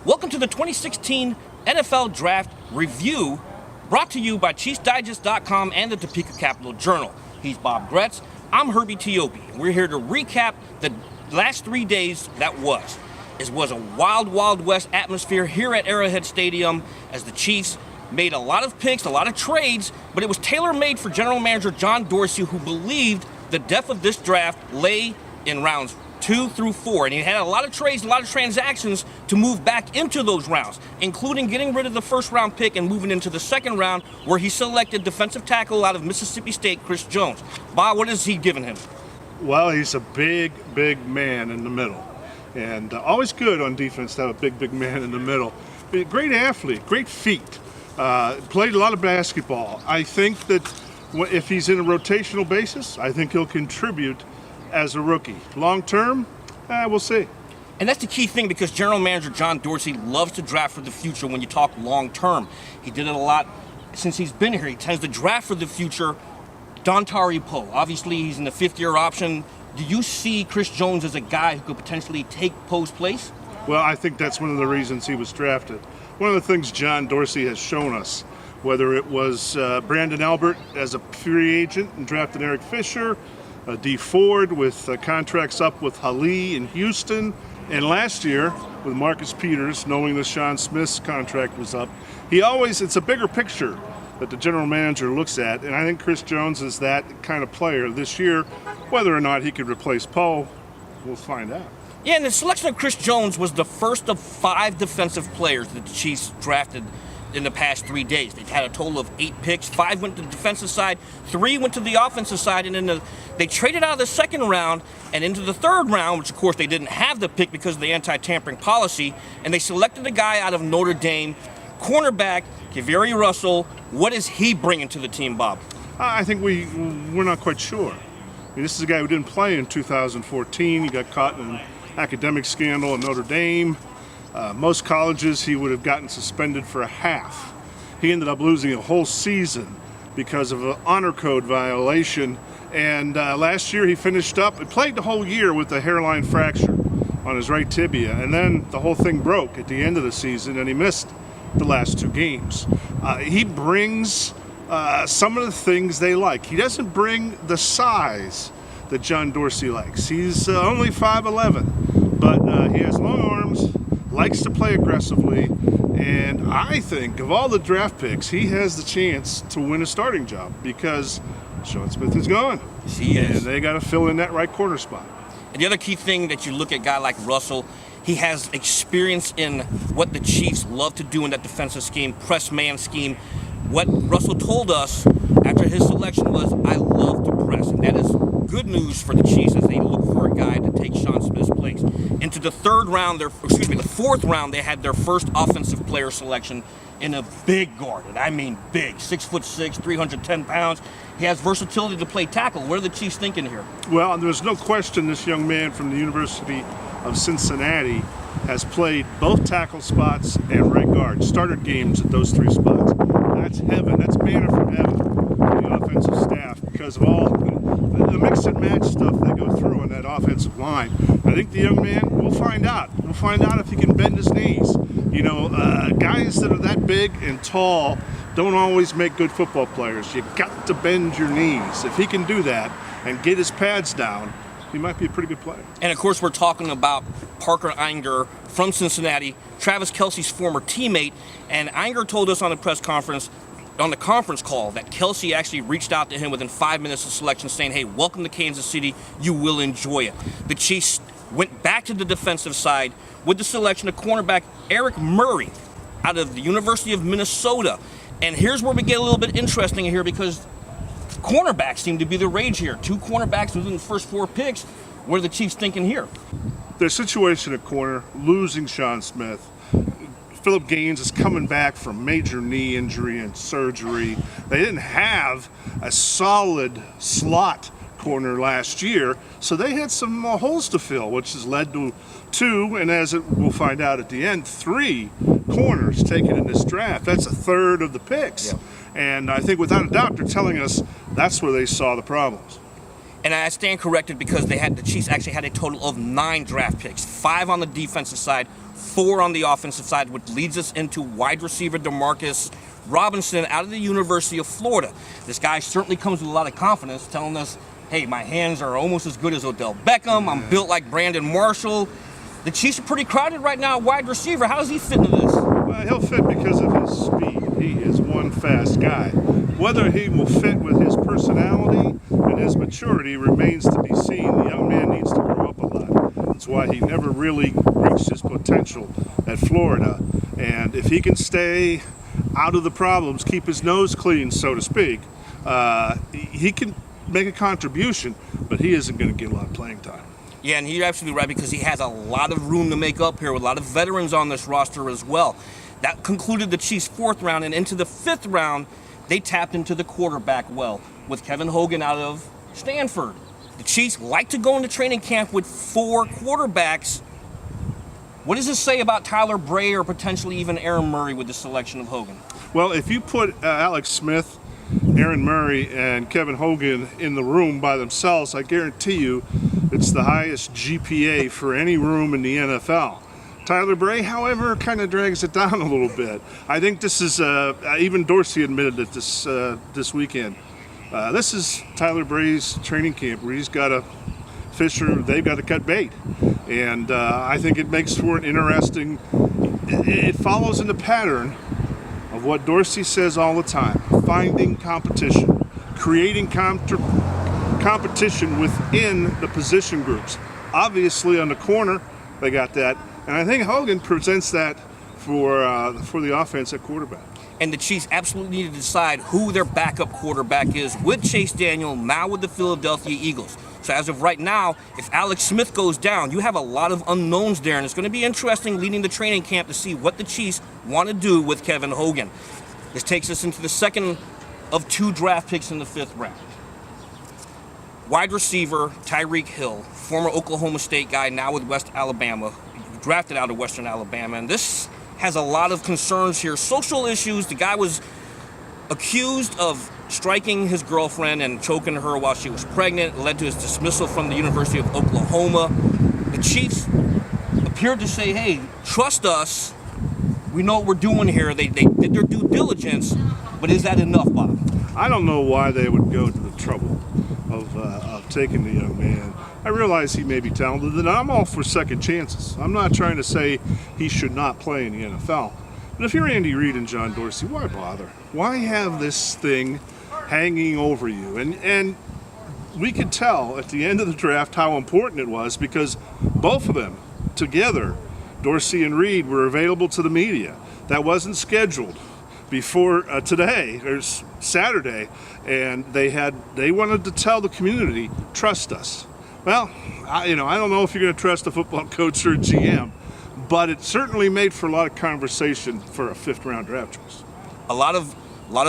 Welcome to the 2016 NFL Draft Review, brought to you by ChiefsDigest.com and the Topeka Capital Journal. He's Bob Gretz. I'm Herbie Teope. We're here to recap the last 3 days that was. It was a wild, wild west atmosphere here at Arrowhead Stadium as the Chiefs made a lot of picks, a lot of trades, but it was tailor-made for General Manager John Dorsey, who believed the depth of this draft lay in rounds 2 through 4, and he had a lot of trades, a lot of transactions to move back into those rounds, including getting rid of the first-round pick and moving into the second round, where he selected defensive tackle out of Mississippi State, Chris Jones. Bob, what has he given him? Well, he's a big, big man in the middle, and always good on defense to have a big, big man in the middle. Great athlete, great feet, played a lot of basketball. I think that if he's in a rotational basis, I think he'll contribute as a rookie. Long term, we'll see. And that's the key thing, because General Manager John Dorsey loves to draft for the future when you talk long term. He did it a lot since he's been here. He tends to draft for the future. Dontari Poe, obviously he's in the fifth-year option. Do you see Chris Jones as a guy who could potentially take Poe's place? Well, I think that's one of the reasons he was drafted. One of the things John Dorsey has shown us, whether it was Brandon Albert as a free agent and drafted Eric Fisher, D. Ford with contracts up with Hallie in Houston, and last year with Marcus Peters, knowing that Sean Smith's contract was up. It's a bigger picture that the general manager looks at, and I think Chris Jones is that kind of player this year. Whether or not he could replace Poe, we'll find out. Yeah, and the selection of Chris Jones was the first of 5 defensive players that the Chiefs drafted in the past 3 days. They've had a total of 8 picks. 5 went to the defensive side, 3 went to the offensive side, and then they traded out of the second round and into the third round, which of course they didn't have the pick because of the anti-tampering policy, and they selected a guy out of Notre Dame, cornerback KeiVarae Russell. What is he bringing to the team, Bob? I think we're not quite sure. This is a guy who didn't play in 2014. He got caught in an academic scandal at Notre Dame. Most colleges he would have gotten suspended for a half. He ended up losing a whole season because of an honor code violation. And last year he finished up and played the whole year with a hairline fracture on his right tibia. And then the whole thing broke at the end of the season, and he missed the last 2 games. He brings some of the things they like. He doesn't bring the size that John Dorsey likes. He's only 5'11", but he has long arms, likes to play aggressively, and I think of all the draft picks, he has the chance to win a starting job because Sean Smith is gone. He is. And they got to fill in that right corner spot. And the other key thing that you look at a guy like Russell, he has experience in what the Chiefs love to do in that defensive scheme, press man scheme. What Russell told us after his selection was, I love to press, and that is good news for the Chiefs as they look for a guy to take Sean Smith's place. Into the the fourth round, they had their first offensive player selection in a big guard, and I mean big, 6'6", 310 pounds. He has versatility to play tackle. What are the Chiefs thinking here? Well, there's no question this young man from the University of Cincinnati has played both tackle spots and right guard, started games at those 3 spots. That's heaven, that's manna from heaven for the offensive staff because of all the mix and match stuff they go through on that offensive line. I think the young man, we'll find out. We'll find out if he can bend his knees. You know, guys that are that big and tall don't always make good football players. You got to bend your knees. If he can do that and get his pads down, he might be a pretty good player. And of course, we're talking about Parker Ehinger from Cincinnati, Travis Kelce's former teammate. And Ehinger told us on the press conference, on the conference call, that Kelce actually reached out to him within 5 minutes of selection saying, hey, welcome to Kansas City. You will enjoy it. The Chiefs went back to the defensive side with the selection of cornerback Eric Murray out of the University of Minnesota. And here's where we get a little bit interesting here, because cornerbacks seem to be the rage here. 2 cornerbacks within the first 4 picks. What are the Chiefs thinking here? Their situation at corner, losing Sean Smith. Philip Gaines is coming back from major knee injury and surgery. They didn't have a solid slot corner last year, so they had some holes to fill, which has led to 2, and as we'll find out at the end, 3 corners taken in this draft. That's a third of the picks. Yep. And I think without a doubt they're telling us that's where they saw the problems. And I stand corrected because the Chiefs actually had a total of 9 draft picks, 5 on the defensive side, 4 on the offensive side, which leads us into wide receiver DeMarcus Robinson out of the University of Florida. This guy certainly comes with a lot of confidence, telling us, hey, my hands are almost as good as Odell Beckham. I'm built like Brandon Marshall. The Chiefs are pretty crowded right now at wide receiver. How does he fit into this? Well, he'll fit because of his speed. He is one fast guy. Whether he will fit with his personality and his maturity remains to be seen. The young man needs to grow up a lot. That's why he never really reached his potential at Florida. And if he can stay out of the problems, keep his nose clean, so to speak, he can make a contribution, but he isn't going to get a lot of playing time. Yeah, and you're absolutely right because he has a lot of room to make up here with a lot of veterans on this roster as well. That concluded the Chiefs' 4th round, and into the 5th round, they tapped into the quarterback well with Kevin Hogan out of Stanford. The Chiefs like to go into training camp with 4 quarterbacks. What does this say about Tyler Bray or potentially even Aaron Murray with the selection of Hogan? Well, if you put Alex Smith, Aaron Murray, and Kevin Hogan in the room by themselves, I guarantee you it's the highest GPA for any room in the NFL. Tyler Bray, however, kind of drags it down a little bit. I think this is, even Dorsey admitted it this weekend. This is Tyler Bray's training camp where he's got to fish or they've got to cut bait. And I think it makes for an interesting, it follows in the pattern of what Dorsey says all the time, finding competition, creating competition within the position groups. Obviously on the corner, they got that. And I think Hogan presents that for the offense at quarterback. And the Chiefs absolutely need to decide who their backup quarterback is with Chase Daniel, now with the Philadelphia Eagles. So as of right now, if Alex Smith goes down, you have a lot of unknowns there, and it's going to be interesting leading the training camp to see what the Chiefs want to do with Kevin Hogan. This takes us into the second of 2 draft picks in the 5th round. Wide receiver Tyreke Hill, former Oklahoma State guy, now with West Alabama, drafted out of Western Alabama, and this has a lot of concerns here. Social issues. The guy was accused of striking his girlfriend and choking her while she was pregnant. It led to his dismissal from the University of Oklahoma. The Chiefs appeared to say, hey, trust us. We know what we're doing here. They did their due diligence, but is that enough, Bob? I don't know why they would go to the trouble of taking the young man. I realize he may be talented, and I'm all for second chances. I'm not trying to say he should not play in the NFL. But if you're Andy Reid and John Dorsey, why bother? Why have this thing hanging over you? And we could tell at the end of the draft how important it was because both of them together, Dorsey and Reid, were available to the media. That wasn't scheduled before today or Saturday, and they wanted to tell the community, trust us. Well, I don't know if you're going to trust a football coach or a GM, but it certainly made for a lot of conversation for a 5th round draft choice. A lot of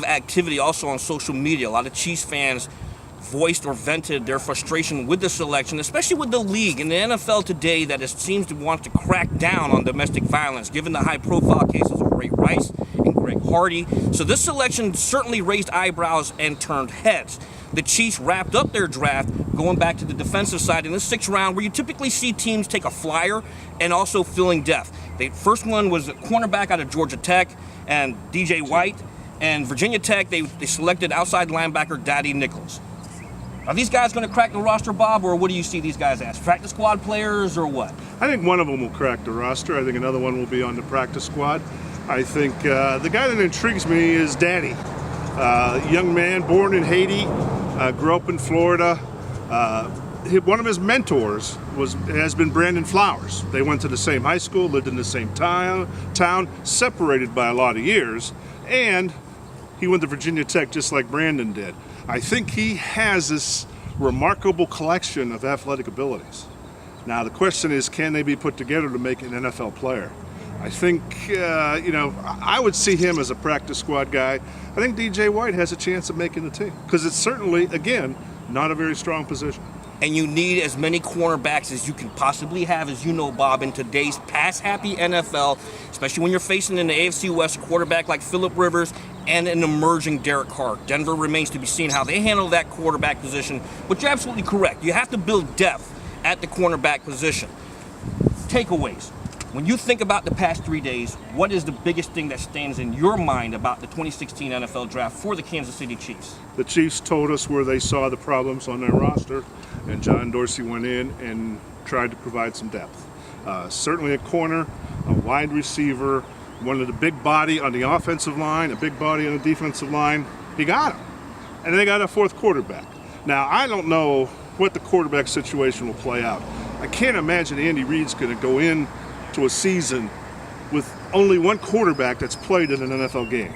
activity also on social media. A lot of Chiefs fans voiced or vented their frustration with the selection, especially with the league and the NFL today that seems to want to crack down on domestic violence, given the high-profile cases of Ray Rice and Greg Hardy. So this selection certainly raised eyebrows and turned heads. The Chiefs wrapped up their draft going back to the defensive side in the 6th round, where you typically see teams take a flyer and also filling depth. The first one was a cornerback out of Georgia Tech and DJ White, and Virginia Tech, they selected outside linebacker Daddy Nichols. Are these guys going to crack the roster, Bob, or what do you see these guys as? Practice squad players or what? I think one of them will crack the roster. I think another one will be on the practice squad. I think the guy that intrigues me is Daddy. Young man, born in Haiti, grew up in Florida. One of his mentors has been Brandon Flowers. They went to the same high school, lived in the same town, separated by a lot of years, and he went to Virginia Tech just like Brandon did. I think he has this remarkable collection of athletic abilities. Now the question is, can they be put together to make an NFL player? I think, I would see him as a practice squad guy. I think DJ White has a chance of making the team because it's certainly, again, not a very strong position. And you need as many cornerbacks as you can possibly have, as you know, Bob, in today's pass-happy NFL, especially when you're facing in the AFC West a quarterback like Phillip Rivers and an emerging Derek Carr. Denver remains to be seen how they handle that quarterback position, but you're absolutely correct. You have to build depth at the cornerback position. Takeaways. When you think about the past 3 days, what is the biggest thing that stands in your mind about the 2016 NFL Draft for the Kansas City Chiefs? The Chiefs told us where they saw the problems on their roster, and John Dorsey went in and tried to provide some depth. Certainly a corner, a wide receiver, one of the big body on the offensive line, a big body on the defensive line. He got him. And they got a fourth quarterback. Now, I don't know what the quarterback situation will play out. I can't imagine Andy Reid's going to go in to a season with only one quarterback that's played in an NFL game.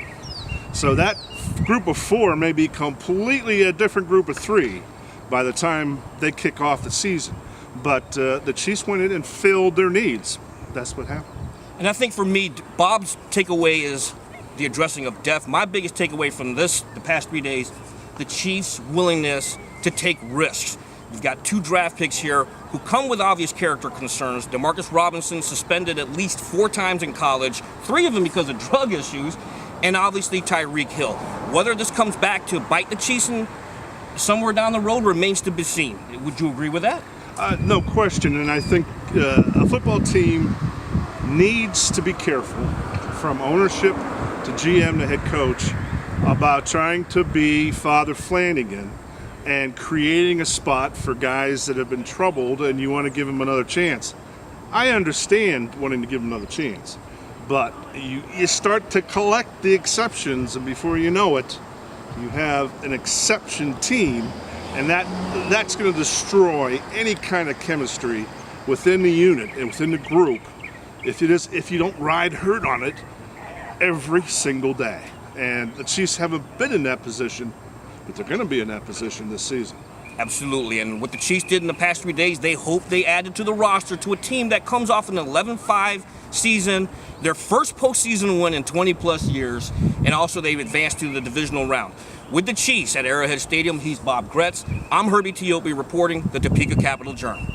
So that group of four may be completely a different group of three by the time they kick off the season. But the Chiefs went in and filled their needs. That's what happened. And I think for me, Bob's takeaway is the addressing of depth. My biggest takeaway from the past 3 days, the Chiefs' willingness to take risks. You've got 2 draft picks here who come with obvious character concerns. DeMarcus Robinson suspended at least 4 times in college, 3 of them because of drug issues, and obviously Tyreke Hill. Whether this comes back to bite the Chiefs somewhere down the road remains to be seen. Would you agree with that? No question, and I think a football team needs to be careful, from ownership to GM to head coach, about trying to be Father Flanagan and creating a spot for guys that have been troubled and you want to give them another chance. I understand wanting to give them another chance, but you start to collect the exceptions, and before you know it, you have an exception team, and that's going to destroy any kind of chemistry within the unit and within the group if you don't ride herd on it every single day. And the Chiefs haven't been in that position, but they're going to be in that position this season. Absolutely, and what the Chiefs did in the past 3 days, they hope they added to the roster to a team that comes off an 11-5 season, their first postseason win in 20-plus years, and also they've advanced to the divisional round. With the Chiefs at Arrowhead Stadium, he's Bob Gretz. I'm Herbie Teope reporting the Topeka Capital Journal.